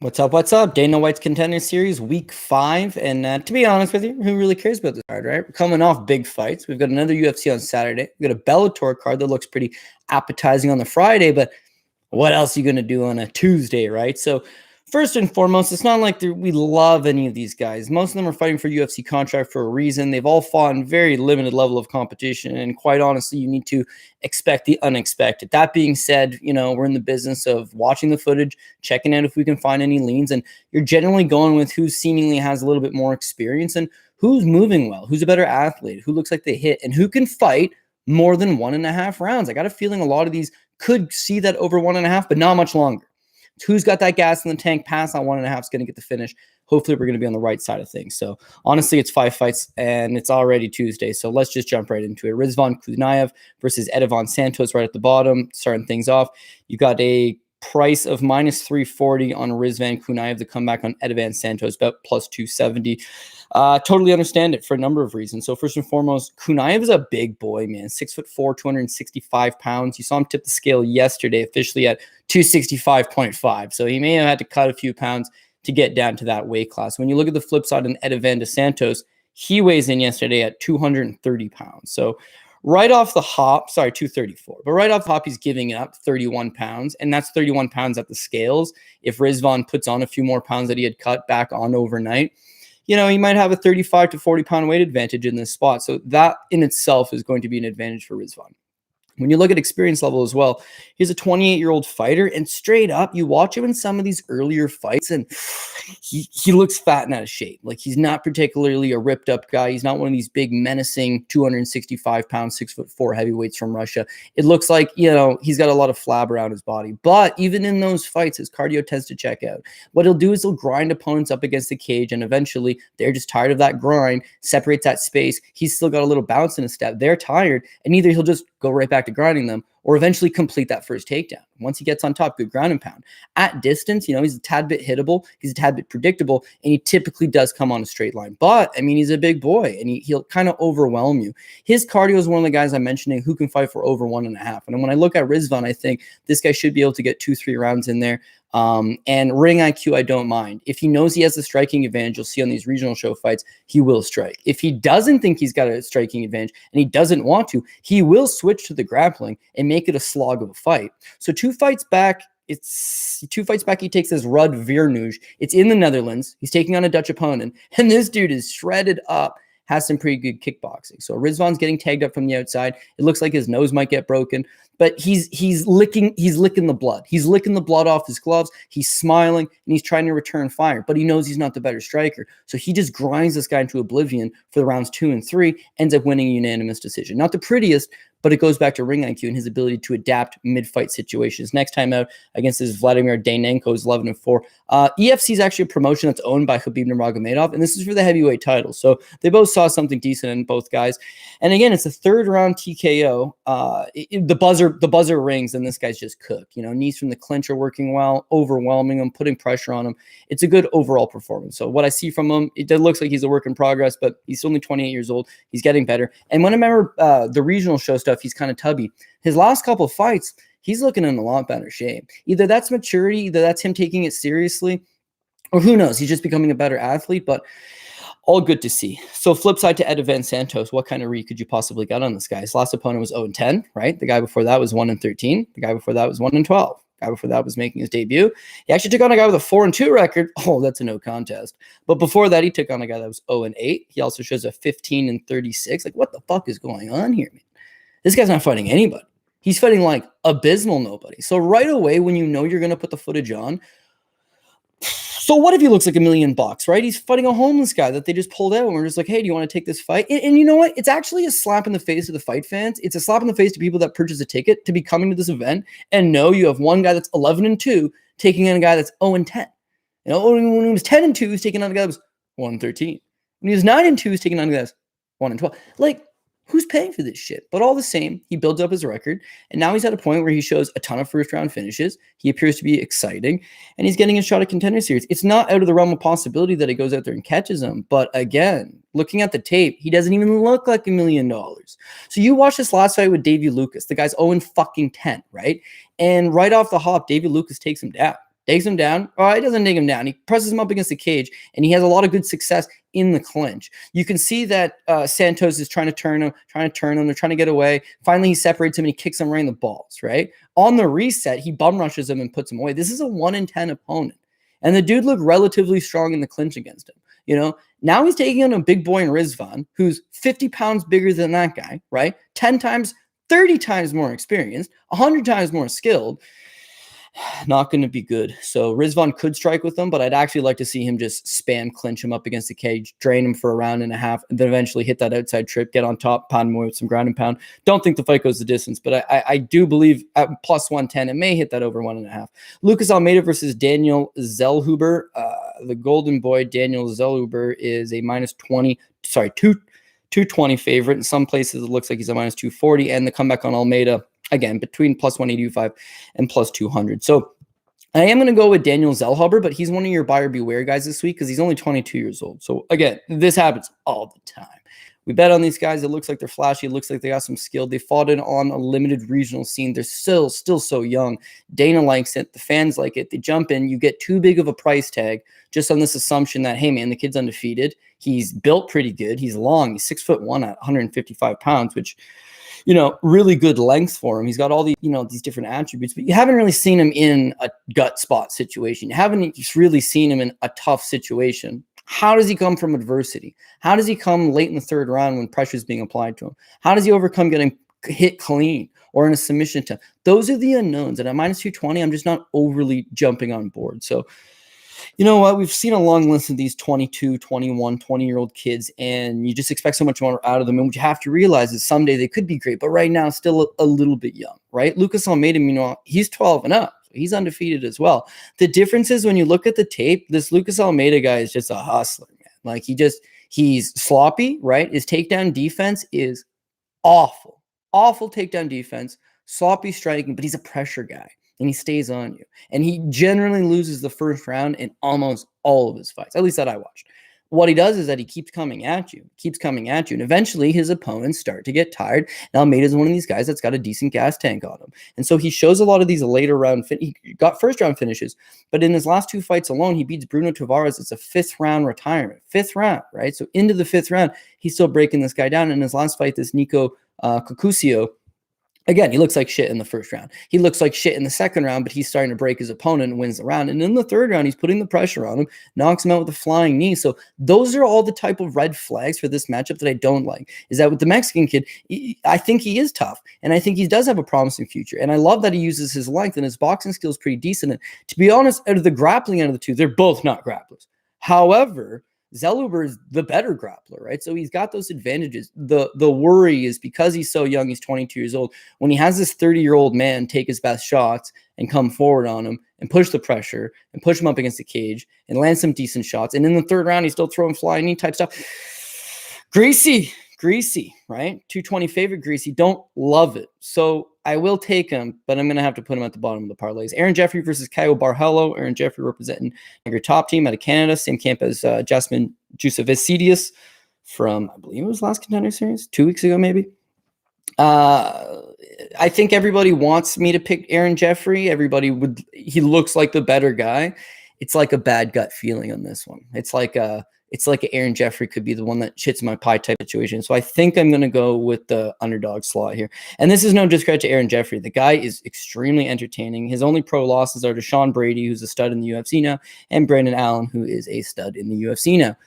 What's up? What's up? Dana White's Contender Series, Week 5. And to be honest with you, who really cares about this card, right? We're coming off big fights. We've got another UFC on Saturday. We've got a Bellator card that looks pretty appetizing on the Friday, but what else are you going to do on a Tuesday, right? So first and foremost, it's not like we love any of these guys. Most of them are fighting for UFC contract for a reason. They've all fought in very limited level of competition, and quite honestly, you need to expect the unexpected. That being said, we're in the business of watching the footage, checking out if we can find any leans, and you're generally going with who seemingly has a little bit more experience and who's moving well, who's a better athlete, who looks like they hit, and who can fight more than 1.5 rounds. I got a feeling a lot of these could see that over 1.5, but not much longer. Who's got that gas in the tank past that 1.5 is going to get the finish. Hopefully, we're going to be on the right side of things. So, honestly, it's 5 fights, and it's already Tuesday. So, let's just jump right into it. Rizvan Kuniev versus Edivan Santos right at the bottom, starting things off. You got a price of minus 340 on Rizvan Kuniev. The comeback on Edivan Santos, about plus 270. Totally understand it for a number of reasons. So first and foremost, Kuniev is a big boy, man. 6'4", 265 pounds. You saw him tip the scale yesterday, officially at 265.5. So he may have had to cut a few pounds to get down to that weight class. When you look at the flip side on Edivan de Santos, he weighs in yesterday at 230 pounds. So right off the hop, 234. But right off the hop, he's giving up 31 pounds, and that's 31 pounds at the scales. If Rizvan puts on a few more pounds that he had cut back on overnight, he might have a 35 to 40 pound weight advantage in this spot. So that in itself is going to be an advantage for Rizvan. When you look at experience level as well, he's a 28-year-old fighter, and straight up, you watch him in some of these earlier fights, and he looks fat and out of shape. Like, he's not particularly a ripped-up guy. He's not one of these big, menacing 265-pound, 6'4" heavyweights from Russia. It looks like, he's got a lot of flab around his body. But even in those fights, his cardio tends to check out. What he'll do is he'll grind opponents up against the cage, and eventually, they're just tired of that grind, separates that space. He's still got a little bounce in his step. They're tired, and either he'll just go right back to grinding them, or eventually complete that first takedown. Once he gets on top, good ground and pound. At distance, he's a tad bit hittable, he's a tad bit predictable, and he typically does come on a straight line. But, he's a big boy, and he'll kind of overwhelm you. His cardio is one of the guys I'm mentioning who can fight for over 1.5. And when I look at Rizvan, I think this guy should be able to get 2-3 rounds in there. And ring IQ, I don't mind. If he knows he has a striking advantage, you'll see on these regional show fights, he will strike. If he doesn't think he's got a striking advantage and he doesn't want to, he will switch to the grappling and make it a slog of a fight. So 2 fights back, he takes this Rud Virnuj. It's in the Netherlands. He's taking on a Dutch opponent, and this dude is shredded up. Has some pretty good kickboxing. So Rizvan's getting tagged up from the outside. It looks like his nose might get broken, but he's licking the blood. He's licking the blood off his gloves. He's smiling, and he's trying to return fire, but he knows he's not the better striker. So he just grinds this guy into oblivion for the rounds 2 and 3, ends up winning a unanimous decision. Not the prettiest, but it goes back to ring IQ and his ability to adapt mid-fight situations. Next time out against this Vladimir Daynenko is 11-4. EFC is actually a promotion that's owned by Khabib Nurmagomedov, and this is for the heavyweight title. So they both saw something decent in both guys. And again, it's a 3rd round TKO. The buzzer rings, and this guy's just cooked. Knees from the clinch are working well, overwhelming him, putting pressure on him. It's a good overall performance. So what I see from him, it looks like he's a work in progress, but he's only 28 years old. He's getting better. And when I remember the regional show stuff, he's kind of tubby. His last couple of fights, he's looking in a lot better shape. Either that's maturity, either that's him taking it seriously, or who knows, he's just becoming a better athlete, but all good to see. So flip side to Edivan Santos, what kind of read could you possibly get on this guy? His last opponent was 0-10, right? The guy before that was 1-13. The guy before that was 1-12. The guy before that was making his debut. He actually took on a guy with a 4-2 record. Oh, that's a no contest. But before that, he took on a guy that was 0-8. He also shows a 15-36. Like, what the fuck is going on here, man? This guy's not fighting anybody. He's fighting like abysmal nobody. So right away, when you know you're going to put the footage on, so what if he looks like $1 million, right? He's fighting a homeless guy that they just pulled out, and we're just like, hey, do you want to take this fight? And you know what? It's actually a slap in the face to the fight fans. It's a slap in the face to people that purchase a ticket to be coming to this event and know you have one guy that's 11-2 taking on a guy that's 0-10. When he was 10-2, he's taking on a guy that was 1-13. When he was 9-2, he's taking on a guy that's 1-12. Like, who's paying for this shit? But all the same, he builds up his record, and now he's at a point where he shows a ton of first-round finishes. He appears to be exciting, and he's getting a shot at Contender Series. It's not out of the realm of possibility that he goes out there and catches him, but again, looking at the tape, he doesn't even look like $1 million. So you watch this last fight with Davey Lucas. The guy's 0-10, right? And right off the hop, Davey Lucas takes him down. takes him down. Oh, he doesn't take him down. He presses him up against the cage, and he has a lot of good success in the clinch. You can see that Santos is trying to turn him. They're trying to get away. Finally, he separates him and he kicks him right in the balls, right? On the reset, he bum rushes him and puts him away. This is a 1-in-10 opponent. And the dude looked relatively strong in the clinch against him. You know, now he's taking on a big boy in Rizvan, who's 50 pounds bigger than that guy, right? 10 times, 30 times more experienced, 100 times more skilled. Not going to be good. So Rizvan could strike with him, but I'd actually like to see him just spam clinch him up against the cage, drain him for a round and a half, and then eventually hit that outside trip, get on top, pound him with some ground and pound. Don't think the fight goes the distance, but I do believe at plus 110, it may hit that over 1.5. Lukasz Almeida versus Daniel Zellhuber. The golden boy, Daniel Zellhuber, is a -220 favorite. In some places, it looks like he's a -240, and the comeback on Almeida, again, between plus 185 and plus 200. So I am going to go with Daniel Zellhuber, but he's one of your buyer beware guys this week because he's only 22 years old. So again, this happens all the time. We bet on these guys. It looks like they're flashy. It looks like they got some skill. They fought in on a limited regional scene. They're still so young. Dana likes it. The fans like it. They jump in. You get too big of a price tag just on this assumption that, hey, man, the kid's undefeated. He's built pretty good. He's long. He's 6'1" at 155 pounds, which, you know, really good length for him. He's got all these, you know, these different attributes, but you haven't really seen him in a gut spot situation. You haven't really seen him in a tough situation. How does he come from adversity? How does he come late in the third round when pressure is being applied to him? How does he overcome getting hit clean or in a submission attempt? Those are the unknowns. And at -220, I'm just not overly jumping on board. So, you know what? We've seen a long list of these 22, 21, 20-year-old kids, and you just expect so much more out of them. And what you have to realize is someday they could be great, but right now, still a little bit young, right? Lukasz Almeida, meanwhile, he's 12 and up. He's undefeated as well. The difference is when you look at the tape, this Lukasz Almeida guy is just a hustler, man. Like he's sloppy, right? His takedown defense is awful. Awful takedown defense, sloppy striking, but he's a pressure guy. And he stays on you. And he generally loses the first round in almost all of his fights, at least that I watched. What he does is that he keeps coming at you. And eventually his opponents start to get tired. Now, Almeida is one of these guys that's got a decent gas tank on him. And so he shows a lot of these later round, he got first round finishes, but in his last 2 fights alone, he beats Bruno Tavares. It's a 5th round retirement. 5th round, right? So into the 5th round, he's still breaking this guy down. In his last fight, this Nico Kokusio, again, he looks like shit in the first round. He looks like shit in the second round, but he's starting to break his opponent and wins the round. And in the third round, he's putting the pressure on him, knocks him out with a flying knee. So those are all the type of red flags for this matchup that I don't like, is that with the Mexican kid, I think he is tough. And I think he does have a promising future. And I love that he uses his length, and his boxing skill is pretty decent. And to be honest, out of the grappling out of the two, they're both not grapplers. However, Zellhuber is the better grappler, right? So he's got those advantages. The worry is because he's so young, he's 22 years old, when he has this 30-year-old man take his best shots and come forward on him and push the pressure and push him up against the cage and land some decent shots. And in the third round, he's still throwing flying knee type stuff. Greasy, right? 220 favorite, greasy. Don't love it. So I will take him, but I'm going to have to put him at the bottom of the parlays. Aaron Jeffery versus Caio Borralho. Aaron Jeffery representing your top team out of Canada. Same camp as Jasmine Jusevicidius from, I believe it was last Contender Series, 2 weeks ago maybe. I think everybody wants me to pick Aaron Jeffery. He looks like the better guy. It's like a bad gut feeling on this one. It's like Aaron Jeffery could be the one that shits my pie type situation. So I think I'm going to go with the underdog slot here. And this is no discredit to Aaron Jeffery. The guy is extremely entertaining. His only pro losses are to Sean Brady, who's a stud in the UFC now, and Brandon Allen, who is a stud in the UFC now.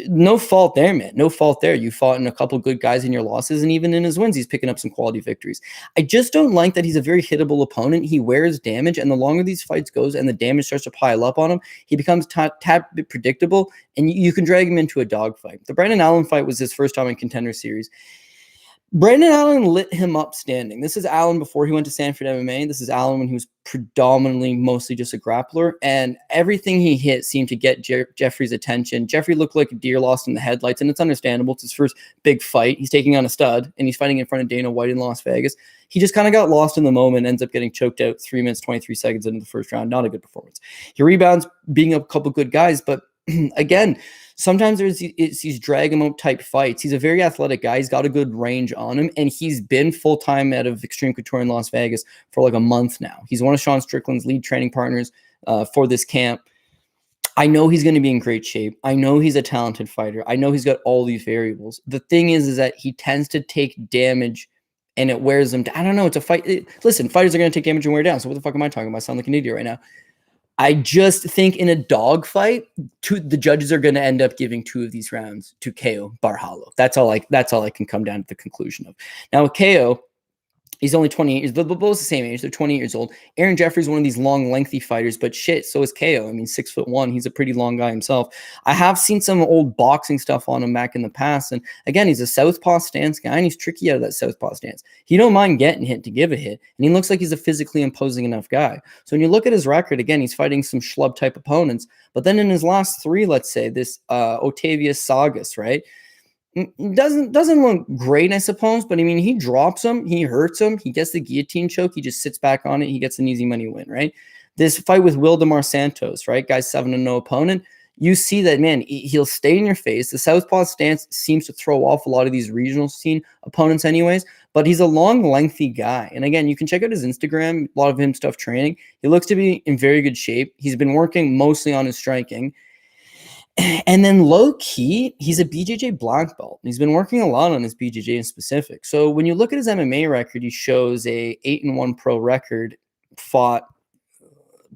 No fault there, man. No fault there. You fought in a couple good guys in your losses, and even in his wins, he's picking up some quality victories. I just don't like that he's a very hittable opponent. He wears damage, and the longer these fights goes and the damage starts to pile up on him, he becomes tad bit predictable, and you can drag him into a dogfight. The Brandon Allen fight was his first time in Contender Series. Brandon Allen lit him up standing. This is Allen before he went to Sanford MMA. This is Allen when he was predominantly mostly just a grappler, and everything he hit seemed to get Jeffrey's attention. Jeffrey looked like a deer lost in the headlights, and it's understandable. It's his first big fight. He's taking on a stud, and he's fighting in front of Dana White in Las Vegas. He just kind of got lost in the moment, ends up getting choked out 3 minutes, 23 seconds into the first round. Not a good performance. He rebounds, being a couple good guys, but again, sometimes there's these drag him out type fights. He's a very athletic guy. He's got a good range on him, and he's been full-time out of Extreme Couture in Las Vegas for like a month now. He's one of Sean Strickland's lead training partners. for this camp. I know he's going to be in great shape. I know he's a talented fighter. I know he's got all these variables. The thing is that he tends to take damage and it wears him down. I don't know. It's a fight. Listen, fighters are going to take damage and wear down. So what the fuck am I talking about? I sound like an idiot right now. I just think in a dog fight, the judges are going to end up giving 2 of these rounds to Caio Borralho. That's all I can come down to the conclusion of. Now with Caio, he's only 28 years. They're both the same age. They're 28 years old. Aaron Jeffery's one of these long, lengthy fighters, but shit, so is Caio. I mean, 6'1". He's a pretty long guy himself. I have seen some old boxing stuff on him back in the past. And again, he's a southpaw stance guy, and he's tricky out of that southpaw stance. He don't mind getting hit to give a hit. And he looks like he's a physically imposing enough guy. So when you look at his record, again, he's fighting some schlub type opponents. But then in his last 3, let's say, this Otavius Saugus, right? Doesn't look great, I suppose, but I mean, he drops him, he hurts him, he gets the guillotine choke, he just sits back on it, he gets an easy money win, right? This fight with Wildemar Santos, right? Guy's 7-0 opponent. You see that, man, he'll stay in your face. The southpaw stance seems to throw off a lot of these regional scene opponents anyways, but he's a long, lengthy guy. And again, you can check out his Instagram, a lot of him stuff training. He looks to be in very good shape. He's been working mostly on his striking. And then low key, he's a BJJ black belt. He's been working a lot on his BJJ in specific. So when you look at his MMA record, he shows a 8-1 pro record fought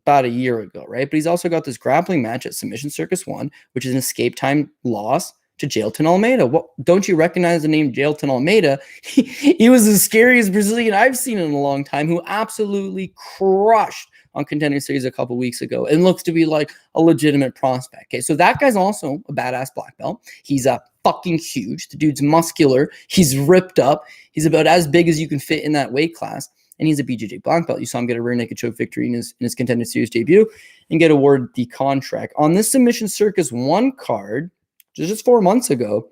about a year ago, right? But he's also got this grappling match at Submission Circus 1, which is an escape time loss to Jailton Almeida. What, don't you recognize the name Jailton Almeida? He was the scariest Brazilian I've seen in a long time, who absolutely crushed on Contender Series a couple weeks ago and looks to be like a legitimate prospect. Okay, so that guy's also a badass black belt. He's a fucking huge. The dude's muscular. He's ripped up. He's about as big as you can fit in that weight class. And he's a BJJ black belt. You saw him get a rear naked choke victory in his Contender Series debut and get awarded the contract. On this Submission Circus 1 card, just 4 months ago,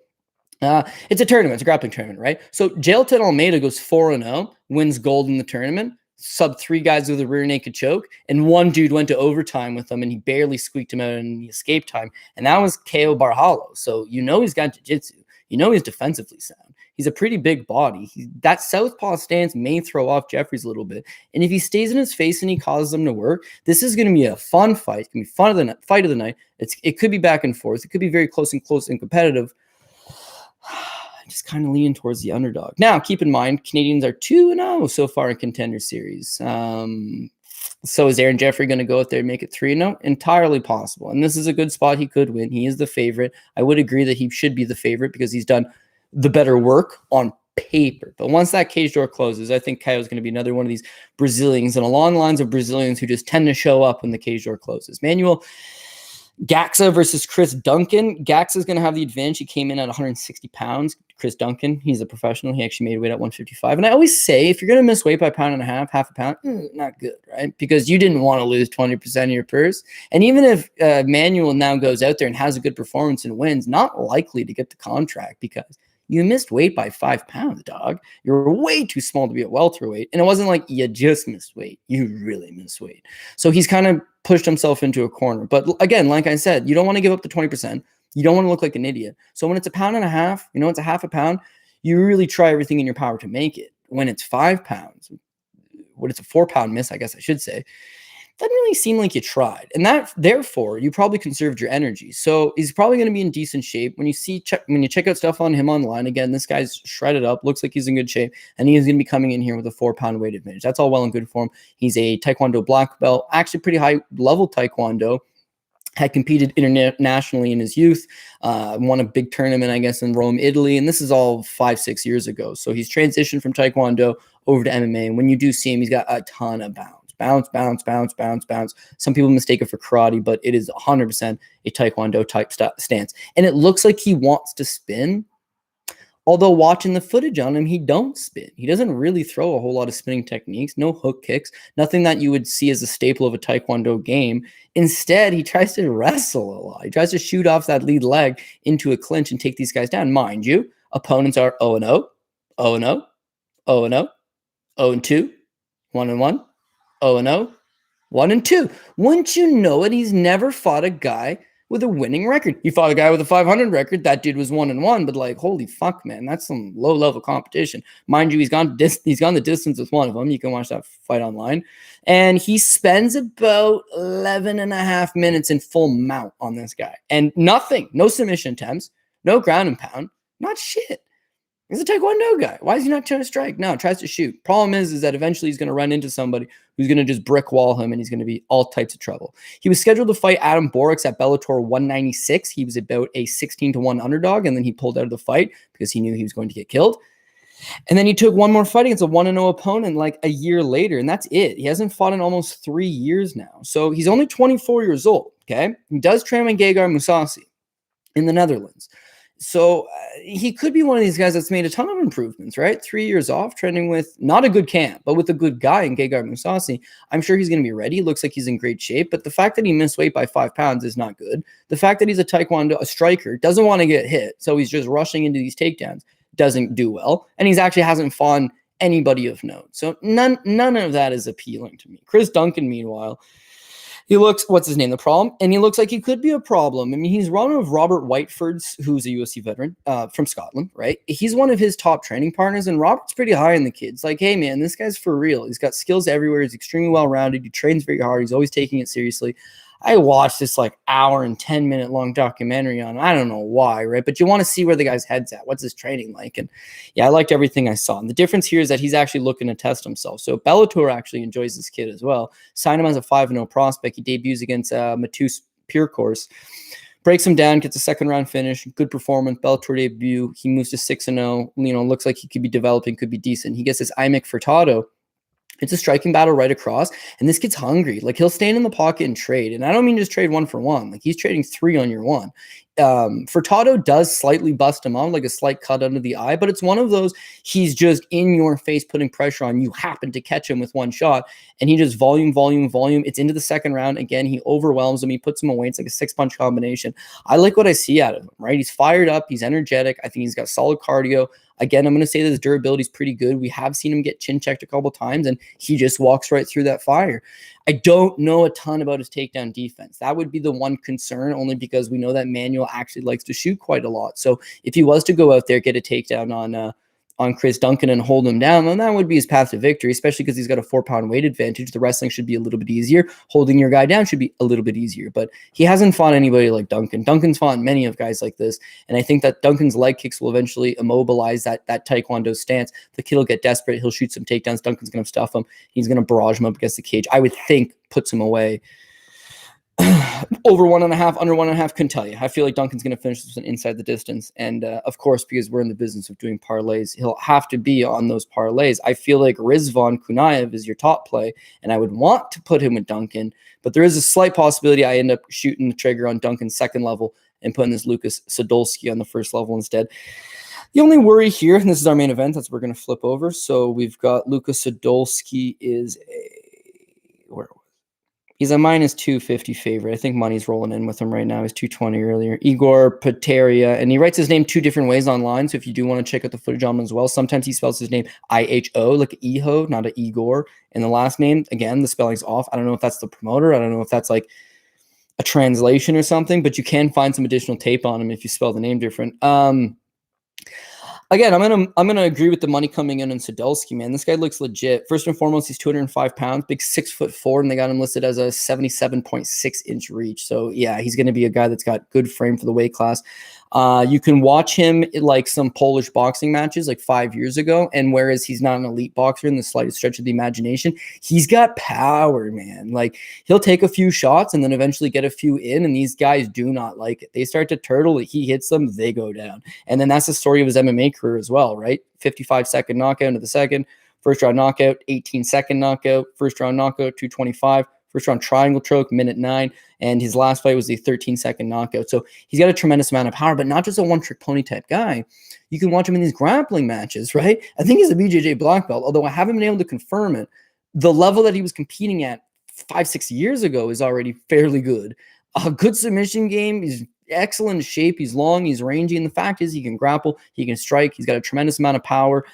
it's a tournament. It's a grappling tournament, right? So Jailton Almeida goes 4-0, wins gold in the tournament, sub 3 guys with a rear naked choke, and 1 dude went to overtime with him, and he barely squeaked him out in the escape time, and that was Caio Borralho. So you know he's got jiu-jitsu. You know he's defensively sound. He's a pretty big body. That southpaw stance may throw off Jeffries a little bit, and if he stays in his face and he causes them to work, this is going to be a fun fight. It's going to be fight of the night. It could be back and forth. It could be very close and competitive. Just kind of leaning towards the underdog. Now, keep in mind, Canadians are 2-0 so far in Contender Series. So is Aaron Jeffery going to go out there and make it 3-0? Entirely possible. And this is a good spot. He could win. He is the favorite. I would agree that he should be the favorite because he's done the better work on paper. But once that cage door closes, I think Caio is going to be another one of these Brazilians and along lines of Brazilians who just tend to show up when the cage door closes. Manuel Gaxhja versus Chris Duncan. Gaxhja is going to have the advantage. He came in at 160 pounds. Chris Duncan, he's a professional. He actually made weight at 155. And I always say, if you're going to miss weight by 1.5 pounds, half a pound, not good, right? Because you didn't want to lose 20% of your purse. And even if Manuel now goes out there and has a good performance and wins, not likely to get the contract because you missed weight by 5 pounds, dog. You're way too small to be at welterweight. And it wasn't like you just missed weight. You really missed weight. So he's kind of pushed himself into a corner. But again, like I said, you don't want to give up the 20%. You don't want to look like an idiot. So when it's 1.5 pounds, it's a half a pound, you really try everything in your power to make it. When it's 5 pounds, when it's a 4 pound miss, I guess I should say, doesn't really seem like you tried. And that, therefore, you probably conserved your energy. So he's probably going to be in decent shape. When you check out stuff on him online, again, this guy's shredded up, looks like he's in good shape, and he's going to be coming in here with a 4 pound weight advantage. That's all well and good for him. He's a Taekwondo black belt, actually pretty high level Taekwondo. Had competed internationally in his youth, won a big tournament, I guess, in Rome, Italy. And this is all 5-6 years ago. So he's transitioned from Taekwondo over to MMA. And when you do see him, he's got a ton of bounce. Bounce. Some people mistake it for karate, but it is 100% a Taekwondo type stance. And it looks like he wants to spin. Although watching the footage on him, he don't spin. He doesn't really throw a whole lot of spinning techniques, no hook kicks, nothing that you would see as a staple of a Taekwondo game. Instead, he tries to wrestle a lot. He tries to shoot off that lead leg into a clinch and take these guys down. Mind you, opponents are 0-0, 0-0, 0-0, 0-2, 1-1, 0-0, 1-2. Wouldn't you know it? He's never fought a guy with a winning record. He fought a guy with a 500 record. That dude was 1-1, but like, holy fuck, man, that's some low level competition. Mind you, he's gone the distance with one of them. You can watch that fight online. And he spends about 11 and a half minutes in full mount on this guy. And nothing, no submission attempts, no ground and pound, not shit. He's a Taekwondo guy. Why is he not trying to strike? No, tries to shoot. Problem is that eventually he's going to run into somebody who's going to just brick wall him, and he's going to be all types of trouble. He was scheduled to fight Adam Borics at Bellator 196. He was about a 16-1 underdog, and then he pulled out of the fight because he knew he was going to get killed. And then he took one more fight against a 1-0 opponent like a year later, and that's it. He hasn't fought in almost 3 years now. So he's only 24 years old, okay? He does train with Gegard Mousasi in the Netherlands. So he could be one of these guys that's made a ton of improvements, right? 3 years off, training with not a good camp, but with a good guy in Gegard Mousasi. I'm sure he's going to be ready. Looks like he's in great shape, but the fact that he missed weight by 5 pounds is not good. The fact that he's a Taekwondo, a striker, doesn't want to get hit, so he's just rushing into these takedowns, doesn't do well, and he's actually hasn't fought anybody of note. So none of that is appealing to me. Chris Duncan, meanwhile, he looks, what's his name, the problem? And he looks like he could be a problem. I mean, he's one of Robert Whiteford's, who's a UFC veteran from Scotland, right? He's one of his top training partners, and Robert's pretty high in the kids. Like, hey, man, this guy's for real. He's got skills everywhere. He's extremely well-rounded. He trains very hard. He's always taking it seriously. I watched this like hour and 10-minute long documentary on him. I don't know why, right? But you want to see where the guy's head's at. What's his training like? And yeah, I liked everything I saw. And the difference here is that he's actually looking to test himself. So Bellator actually enjoys this kid as well. Signed him as a 5-0 prospect. He debuts against Matus Piercourse. Breaks him down, gets a second-round finish. Good performance. Bellator debut. He moves to 6-0. Looks like he could be developing, could be decent. He gets this Imik Furtado. It's a striking battle right across, and this kid's hungry. Like, he'll stand in the pocket and trade, and I don't mean just trade 1 for 1. Like, he's trading 3 on your 1. Furtado does slightly bust him on, like a slight cut under the eye, but it's one of those, he's just in your face putting pressure on you, happen to catch him with one shot, and he just volume. It's into the second round. Again, he overwhelms him. He puts him away. It's like a 6-punch combination. I like what I see out of him, right? He's fired up. He's energetic. I think he's got solid cardio. Again, I'm going to say that his durability is pretty good. We have seen him get chin checked a couple times, and he just walks right through that fire. I don't know a ton about his takedown defense. That would be the one concern, only because we know that Manuel actually likes to shoot quite a lot. So if he was to go out there, get a takedown on Chris Duncan and hold him down, then that would be his path to victory, especially because he's got a 4-pound weight advantage. The wrestling should be a little bit easier. Holding your guy down should be a little bit easier, but he hasn't fought anybody like Duncan. Duncan's fought many of guys like this, and I think that Duncan's leg kicks will eventually immobilize that Taekwondo stance. The kid will get desperate. He'll shoot some takedowns. Duncan's going to stuff him. He's going to barrage him up against the cage. I would think puts him away. Over 1.5, under 1.5, couldn't tell you. I feel like Duncan's going to finish this one inside the distance. And of course, because we're in the business of doing parlays, he'll have to be on those parlays. I feel like Rizvan Kuniev is your top play, and I would want to put him with Duncan, but there is a slight possibility I end up shooting the trigger on Duncan's second level and putting this Lukasz Sudolski on the first level instead. The only worry here, and this is our main event, that's what we're going to flip over. So we've got Lukasz Sudolski is he's a minus 250 favorite. I think money's rolling in with him right now. He's 220 earlier. Igor Poterya, and he writes his name 2 different ways online. So if you do want to check out the footage on him as well, sometimes he spells his name I-H-O, like Eho, not a Igor. And the last name, again, the spelling's off. I don't know if that's the promoter. I don't know if that's like a translation or something, but you can find some additional tape on him if you spell the name different. Again, I'm gonna agree with the money coming in on Sudolski, man. This guy looks legit. First and foremost, he's 205 pounds, big 6'4", and they got him listed as a 77.6-inch reach. So yeah, he's gonna be a guy that's got good frame for the weight class. You can watch him in like some Polish boxing matches like 5 years ago, and whereas he's not an elite boxer in the slightest stretch of the imagination, he's got power, man. Like, he'll take a few shots and then eventually get a few in, and these guys do not like it. They start to turtle. He hits them, they go down. And then that's the story of his MMA career as well, right? 55-second knockout into the second, first round knockout, 18-second knockout, first round knockout, 225. First round triangle choke, minute 9, and his last fight was a 13-second knockout. So he's got a tremendous amount of power, but not just a one-trick pony type guy. You can watch him in these grappling matches, right? I think he's a BJJ black belt, although I haven't been able to confirm it. The level that he was competing at 5-6 years ago is already fairly good. A good submission game. He's excellent shape. He's long. He's rangy. And the fact is he can grapple. He can strike. He's got a tremendous amount of power.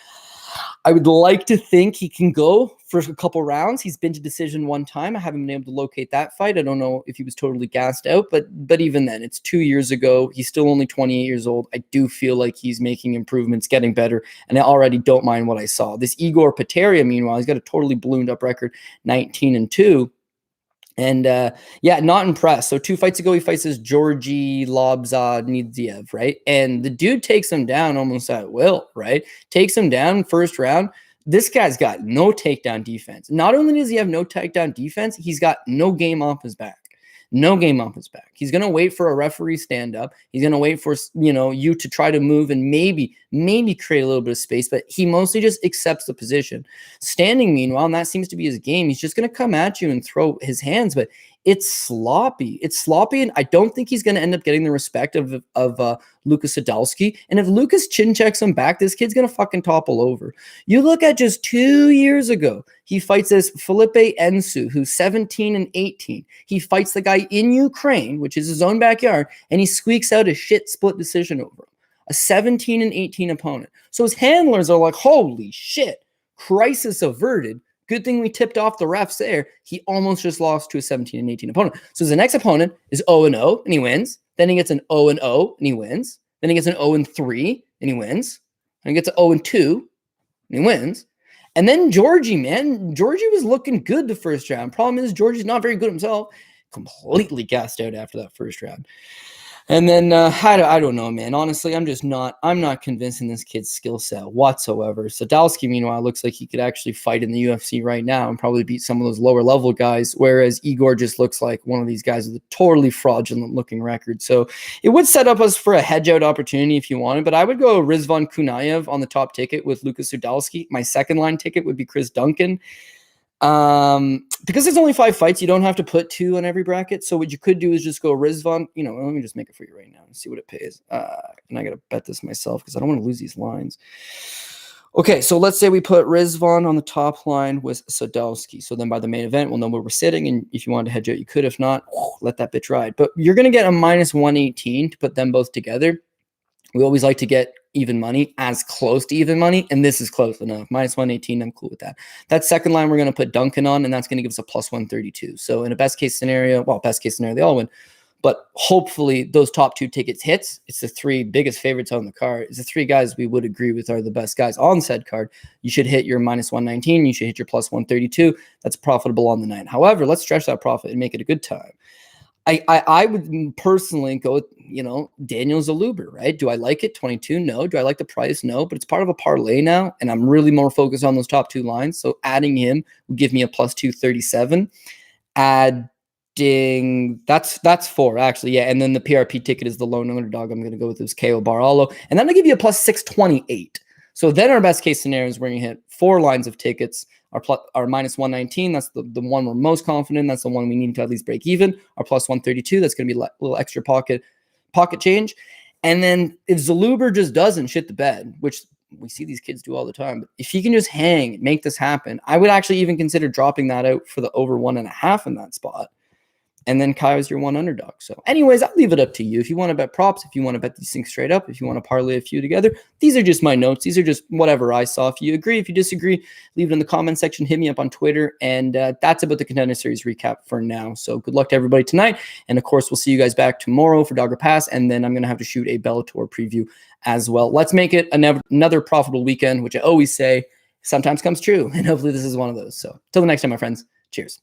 I would like to think he can go for a couple rounds. He's been to decision one time. I haven't been able to locate that fight. I don't know if he was totally gassed out, but even then, it's 2 years ago. He's still only 28 years old. I do feel like he's making improvements, getting better, and I already don't mind what I saw. This Igor Poterya, meanwhile, he's got a totally ballooned up record, 19-2. And yeah, not impressed. So 2 fights ago, he fights this Georgi Lobzadnidzev, right? And the dude takes him down almost at will, right? Takes him down first round. This guy's got no takedown defense. Not only does he have no takedown defense, he's got no game off his back. No game off his back. He's going to wait for a referee stand up. He's going to wait for, you to try to move and maybe create a little bit of space, but he mostly just accepts the position. Standing, meanwhile, and that seems to be his game, he's just going to come at you and throw his hands, but it's sloppy. It's sloppy, and I don't think he's going to end up getting the respect of Lukasz Sudolski. And if Lukasz chin checks him back, this kid's going to fucking topple over. You look at just 2 years ago, he fights this Felipe Ensu, who's 17-18. He fights the guy in Ukraine, which is his own backyard, and he squeaks out a shit split decision over him. A 17-18 opponent. So his handlers are like, holy shit, crisis averted. Good thing we tipped off the refs there. He almost just lost to a 17-18 opponent. So the next opponent is 0-0, and he wins. Then he gets an 0-0, and he wins. Then he gets an 0-3, and he wins. And he gets an 0-2, and he wins. And then Georgie, man. Georgie was looking good the first round. Problem is, Georgie's not very good himself. Completely gassed out after that first round. And then I don't know, man. Honestly, I'm not convinced in this kid's skill set whatsoever. Sudolski, meanwhile, looks like he could actually fight in the UFC right now and probably beat some of those lower level guys, whereas Igor just looks like one of these guys with a totally fraudulent looking record. So it would set up us for a hedge out opportunity if you wanted, but I would go Rizvan Kuniev on the top ticket with Lukasz Sudolski. My second line ticket would be Chris Duncan. Because there's only 5 fights, you don't have to put 2 on every bracket. So what you could do is just go Rizvan. Let me just make it for you right now and see what it pays. And I gotta bet this myself because I don't want to lose these lines. Okay, so let's say we put Rizvan on the top line with Sudolski. So then by the main event, we'll know where we're sitting. And if you wanted to hedge out, you could. If not, let that bitch ride. But you're gonna get a -118 to put them both together. We always like to get even money, as close to even money, and this is close enough. -118, I'm cool with that. That second line, we're going to put Duncan on, and that's going to give us a +132. So in a best case scenario, they all win. But hopefully those top 2 tickets hits. It's the 3 biggest favorites on the card. It's the 3 guys we would agree with are the best guys on said card. You should hit your -119. You should hit your +132. That's profitable on the night. However, let's stretch that profit and make it a good time. I would personally go with, Daniel Zellhuber, right? Do I like it? 22? No. Do I like the price? No. But it's part of a parlay now, and I'm really more focused on those top 2 lines. So adding him would give me a +237. Adding, that's 4, actually. Yeah, and then the PRP ticket is the lone underdog. I'm going to go with this Caio Borralho. And then I'll give you a +628. So then our best case scenario is we're going to hit 4 lines of tickets. Our -119, that's the one we're most confident. That's the one we need to at least break even. Our +132, that's going to be a little extra pocket change. And then if Zellhuber just doesn't shit the bed, which we see these kids do all the time, but if he can just hang and make this happen, I would actually even consider dropping that out for the over 1.5 in that spot. And then Caio's your one underdog. So anyways, I'll leave it up to you. If you want to bet props, if you want to bet these things straight up, if you want to parlay a few together, these are just my notes. These are just whatever I saw. If you agree, if you disagree, leave it in the comment section. Hit me up on Twitter. And that's about the Contender Series recap for now. So good luck to everybody tonight. And of course, we'll see you guys back tomorrow for Dogger Pass. And then I'm going to have to shoot a Bellator preview as well. Let's make it another profitable weekend, which I always say sometimes comes true. And hopefully this is one of those. So till the next time, my friends, cheers.